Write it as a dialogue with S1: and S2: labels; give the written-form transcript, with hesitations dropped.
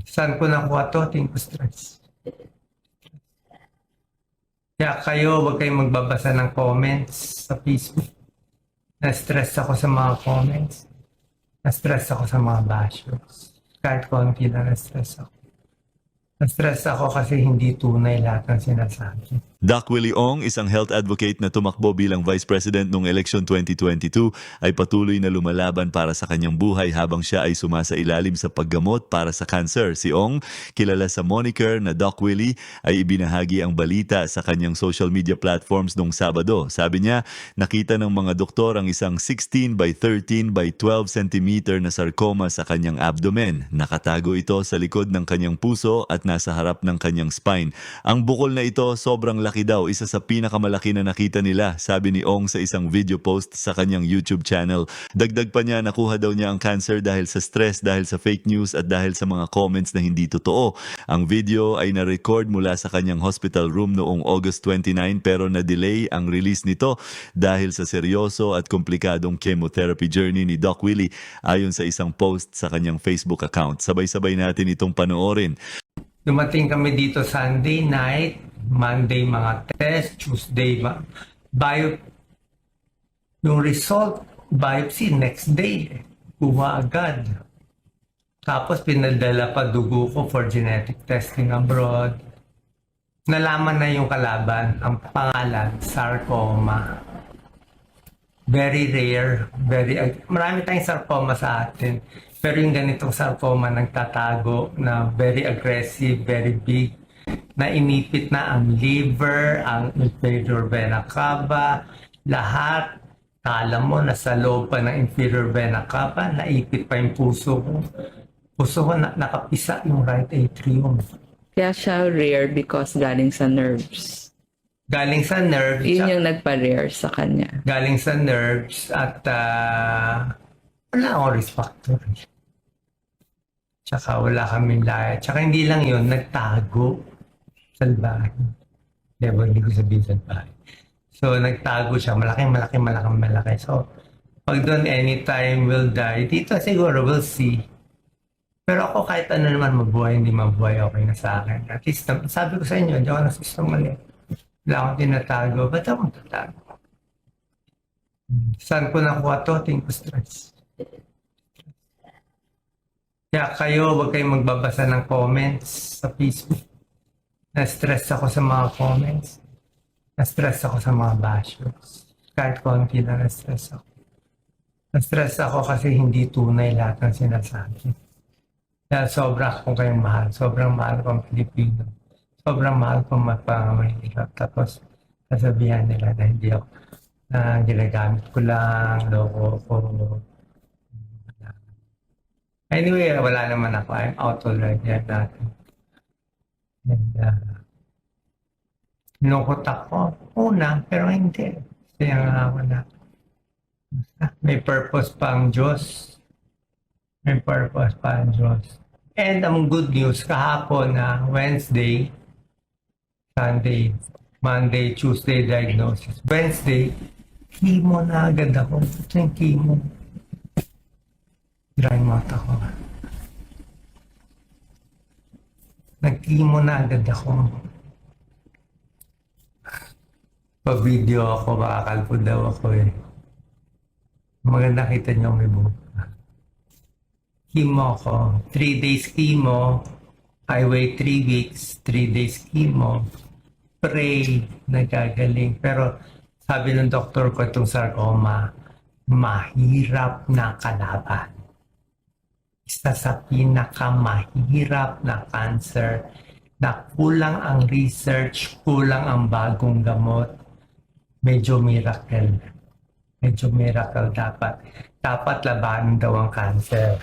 S1: Saan ko nakuha to? Think stress. Kaya kayo, huwag kayong magbabasa ng comments sa Facebook. Na-stress ako sa mga comments. Na-stress ako sa mga bashers. Kahit konti na na-stress ako. Na-stress ako kasi hindi tunay lahat ng sinasabi.
S2: Doc Willie Ong, isang health advocate na tumakbo bilang Vice President noong election 2022, ay patuloy na lumalaban para sa kanyang buhay habang siya ay sumasailalim sa paggamot para sa cancer. Si Ong, kilala sa moniker na Doc Willie, ay ibinahagi ang balita sa kanyang social media platforms noong Sabado. Sabi niya, nakita ng mga doktor ang isang 16 by 13 by 12 cm na sarcoma sa kanyang abdomen. Nakatago ito sa likod ng kanyang puso at nasa harap ng kanyang spine. Ang bukol na ito sobrang laki daw, isa sa pinakamalaki na nakita nila, sabi ni Ong sa isang video post sa kanyang YouTube channel. Dagdag pa niya, nakuha daw niya ang cancer dahil sa stress, dahil sa fake news at dahil sa mga comments na hindi totoo. Ang video ay na-record mula sa kanyang hospital room noong August 29 pero na-delay ang release nito dahil sa seryoso at komplikadong chemotherapy journey ni Doc Willie ayon sa isang post sa kanyang Facebook account. Sabay-sabay natin itong panoorin.
S1: Dumating kami dito Sunday night, Monday mga test, Tuesday yung result, biopsy next day, kuha agad. Tapos pinadala pa dugo ko for genetic testing abroad. Nalaman na yung kalaban, ang pangalan, sarcoma. Very rare, marami tayong sarcoma sa atin. Pero yung ganitong sarcoma nagtatago na very aggressive, very big, na inipit na ang liver, ang inferior vena cava, lahat. Kala mo, nasa loob pa ng inferior vena cava, naipit pa yung puso ko. Puso ko nakapisa yung right atrium.
S3: Kaya siya rare because galing sa nerves.
S1: Galing sa nerves.
S3: Yun yung nagpa-rare sa kanya.
S1: Galing sa nerves at wala akong risk factor. Tsaka wala kaming lahat. Tsaka hindi lang yun, nagtago. Salbahe. Diba, hindi ko sabihin salbahe. So, nagtago siya. Malaki. So, pag doon anytime will die, dito siguro we'll see. Pero ako kahit ano naman mabuhay, hindi mabuhay, okay na sa akin. At least, sabi ko sa inyo, hindi ako nasusungali. Wala akong tinatago. Ba't akong tatago? Saan ko nakuha to? Think stress. Kaya kayo, huwag kayong magbabasa ng comments sa Facebook. Na-stress ako sa mga comments. Na-stress ako sa mga bashers. Kahit konti na na-stress ako. Na-stress ako kasi hindi tunay lahat ng sinasabi. Kaya sobra akong kayong mahal. Sobrang mahal ko ang Pilipino. Sobrang mahal ko magpangahirap. Tapos, sasabihan nila na hindi ako na ginagamit ko lang, loko ko. Anyway, wala naman ako. I'm out already at natin. And, nukot ako. Una, pero hindi. Kaya nga ako na. May purpose pa ang Diyos. May purpose pa ang Diyos. And ang good news, kahapon na Wednesday, Sunday, Monday, Tuesday diagnosis. Wednesday, chemo na agad ako. Ito yung chemo. Dry mouth ako. Nag-chemo na agad ako. Pa-video ako, makakalpo daw ako eh. Maganda kita niyo may buhok. Chemo ko. 3 days chemo. I wait 3 weeks. 3 days chemo. Pray na gagaling. Pero sabi ng doktor ko itong sarcoma, mahirap na kalaban. Isa sa pinakamahirap na cancer na kulang ang research, kulang ang bagong gamot. Medyo miracle. Medyo miracle dapat. Dapat labanan daw ang cancer.